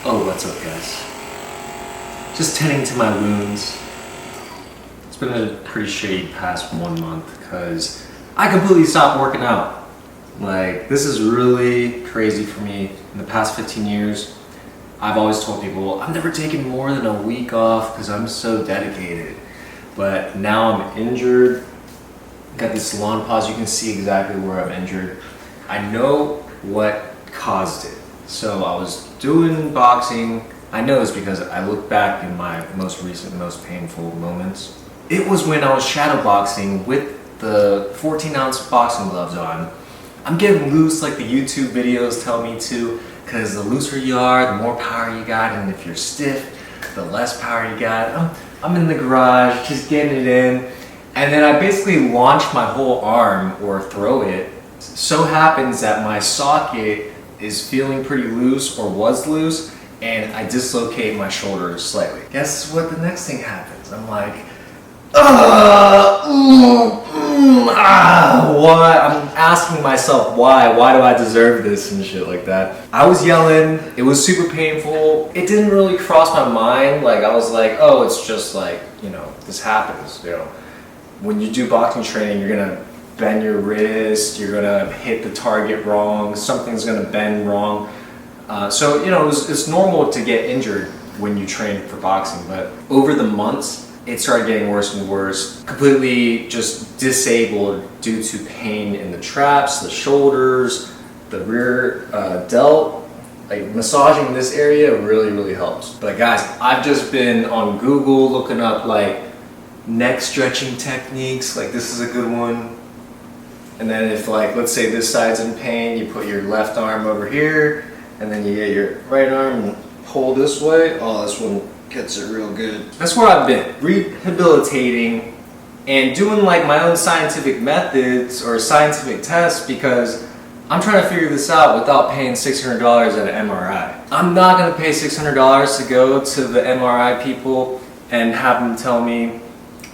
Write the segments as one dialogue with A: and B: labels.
A: Oh, what's up, guys? Just tending to my wounds. It's been a pretty shady past 1 month because I completely stopped working out. Like, this is really crazy for me. In the past 15 years, I've always told people I've never taken more than a week off because I'm so dedicated. But now I'm injured. Got this salon pause. You can see exactly where I'm injured. I know what caused it. So I was doing boxing. I know this because I look back in my most recent, most painful moments. It was when I was shadow boxing with the 14-ounce boxing gloves on. I'm getting loose like the YouTube videos tell me to, because the looser you are, the more power you got, and if you're stiff, the less power you got. I'm in the garage, just getting it in, and then I basically launch my whole arm or throw it. So happens that my socket is feeling pretty loose or was loose, and I dislocate my shoulder slightly. Guess what the next thing happens? I'm like, why? I'm asking myself why do I deserve this and shit like that. I was yelling, it was super painful. It didn't really cross my mind. Like, I was like, oh, it's just like, this happens, When you do boxing training, you're gonna bend your wrist, you're gonna hit the target wrong, something's gonna bend wrong. So it's normal to get injured when you train for boxing, but over the months, it started getting worse and worse. Completely just disabled due to pain in the traps, the shoulders, the rear delt. Like, massaging this area really helps. But guys, I've just been on Google looking up like neck stretching techniques. Like, this is a good one. And then if, like, let's say this side's in pain, you put your left arm over here, and then you get your right arm and pull this way. Oh, this one gets it real good. That's where I've been, rehabilitating and doing like my own scientific methods or scientific tests, because I'm trying to figure this out without paying $600 at an MRI. I'm not gonna pay $600 to go to the MRI people and have them tell me,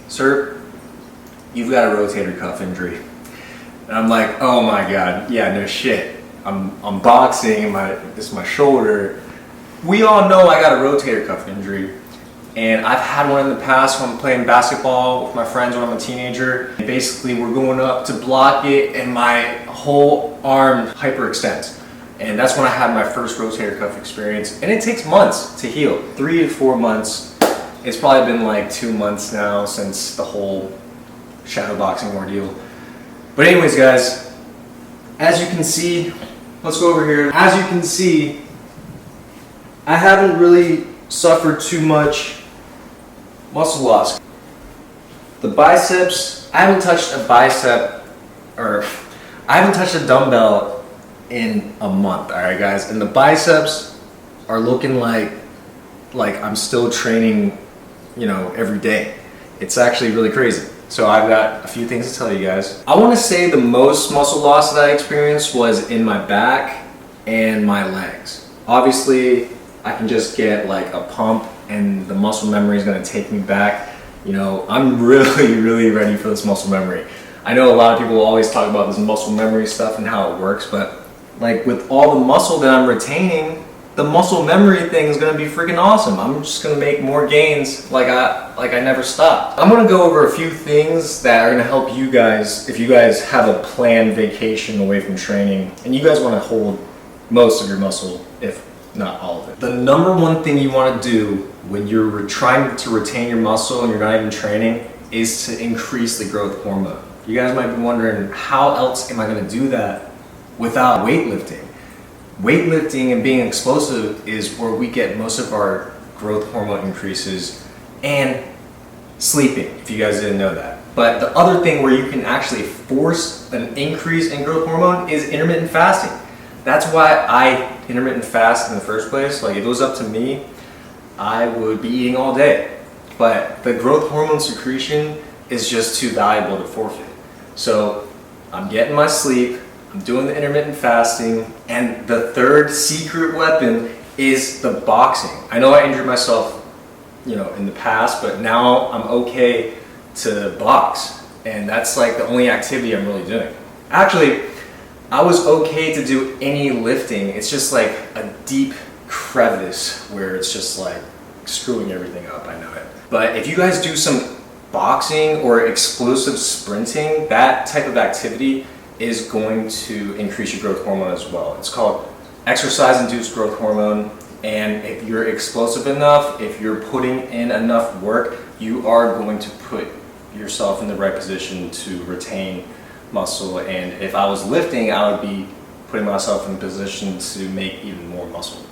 A: sir, you've got a rotator cuff injury. And I'm like, oh my God, yeah, no shit. I'm boxing, this is my shoulder. We all know I got a rotator cuff injury, and I've had one in the past when I'm playing basketball with my friends when I'm a teenager. Basically, we're going up to block it, and my whole arm hyperextends. And that's when I had my first rotator cuff experience, and it takes months to heal, 3 to 4 months. It's probably been like 2 months now since the whole shadow boxing ordeal. But anyways, guys, as you can see, let's go over here. As you can see, I haven't really suffered too much muscle loss. The biceps, I haven't touched a dumbbell in a month, alright guys? And the biceps are looking like I'm still training, every day. It's actually really crazy. So I've got a few things to tell you guys. I want to say the most muscle loss that I experienced was in my back and my legs. Obviously, I can just get like a pump and the muscle memory is going to take me back. I'm really ready for this muscle memory. I know a lot of people always talk about this muscle memory stuff and how it works, but like with all the muscle that I'm retaining, the muscle memory thing is going to be freaking awesome. I'm just going to make more gains like I never stopped. I'm going to go over a few things that are going to help you guys if you guys have a planned vacation away from training and you guys want to hold most of your muscle, if not all of it. The number one thing you want to do when you're trying to retain your muscle and you're not even training is to increase the growth hormone. You guys might be wondering, how else am I going to do that without weightlifting? Weightlifting and being explosive is where we get most of our growth hormone increases, and sleeping, if you guys didn't know that. But the other thing where you can actually force an increase in growth hormone is intermittent fasting. That's why I intermittent fast in the first place. Like, if it was up to me, I would be eating all day. But the growth hormone secretion is just too valuable to forfeit. So I'm getting my sleep, I'm doing the intermittent fasting, and the third secret weapon is the boxing. I know I injured myself, in the past, but now I'm okay to box. And that's like the only activity I'm really doing. Actually, I was okay to do any lifting. It's just like a deep crevice where it's just like screwing everything up, I know it. But if you guys do some boxing or explosive sprinting, that type of activity is going to increase your growth hormone as well. It's called exercise-induced growth hormone, and if you're explosive enough, if you're putting in enough work, you are going to put yourself in the right position to retain muscle. And if I was lifting, I would be putting myself in a position to make even more muscle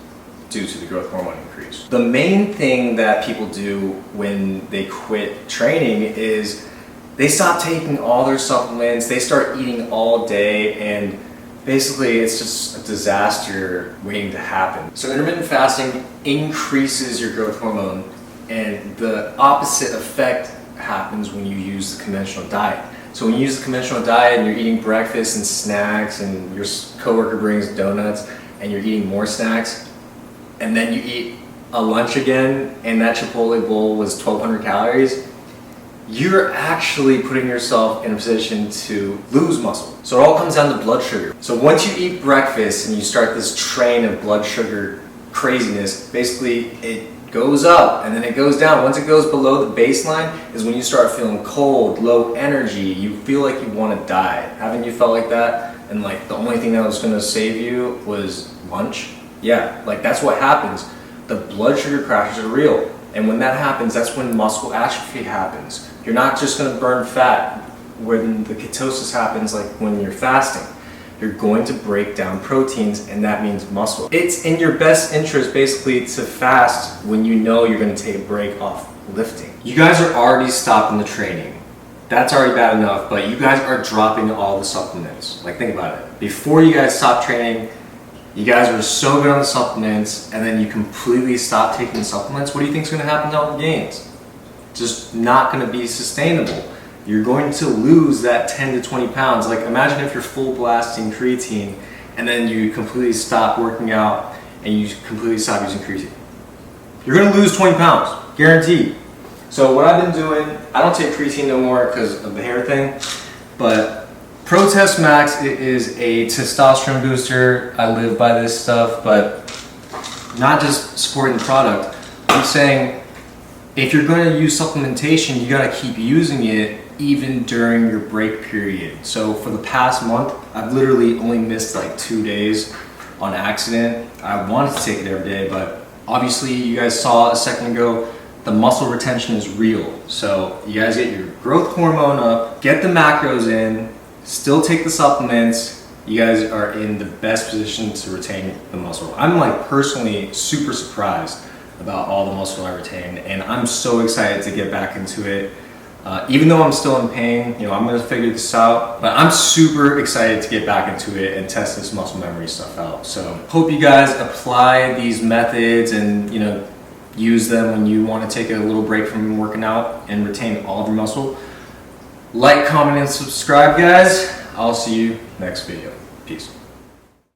A: due to the growth hormone increase. The main thing that people do when they quit training is they stop taking all their supplements, they start eating all day, and basically it's just a disaster waiting to happen. So intermittent fasting increases your growth hormone, and the opposite effect happens when you use the conventional diet. So when you use the conventional diet and you're eating breakfast and snacks, and your coworker brings donuts and you're eating more snacks, and then you eat a lunch again and that Chipotle bowl was 1,200 calories, you're actually putting yourself in a position to lose muscle. So it all comes down to blood sugar. So once you eat breakfast and you start this train of blood sugar craziness, basically it goes up and then it goes down. Once it goes below the baseline is when you start feeling cold, low energy, you feel like you want to die. Haven't you felt like that? And like the only thing that was going to save you was lunch? Yeah, like that's what happens. The blood sugar crashes are real. And when that happens, that's when muscle atrophy happens. You're not just going to burn fat when the ketosis happens, like when you're fasting. You're going to break down proteins, and that means muscle. It's in your best interest basically to fast when you know you're going to take a break off lifting. You guys are already stopping the training. That's already bad enough, but you guys are dropping all the supplements. Like, think about it. Before you guys stopped training, you guys were so good on the supplements, and then you completely stop taking supplements. What do you think is going to happen to all the gains? Just not going to be sustainable. You're going to lose that 10 to 20 pounds. Like, imagine if you're full blasting creatine and then you completely stop working out and you completely stop using creatine. You're going to lose 20 pounds, guaranteed. So what I've been doing, I don't take creatine no more because of the hair thing, but Protest Max is a testosterone booster. I live by this stuff, but not just supporting the product. I'm saying if you're going to use supplementation, you got to keep using it even during your break period. So for the past month, I've literally only missed like 2 days on accident. I wanted to take it every day, but obviously you guys saw a second ago, the muscle retention is real. So you guys get your growth hormone up, get the macros in, still take the supplements. You guys are in the best position to retain the muscle. I'm like personally super surprised about all the muscle I retained, and I'm so excited to get back into it. Even though I'm still in pain, you know, I'm gonna figure this out, but I'm super excited to get back into it and test this muscle memory stuff out. So hope you guys apply these methods and, you know, use them when you want to take a little break from working out and retain all of your muscle. Like, comment, and subscribe, guys. I'll see you next video. Peace.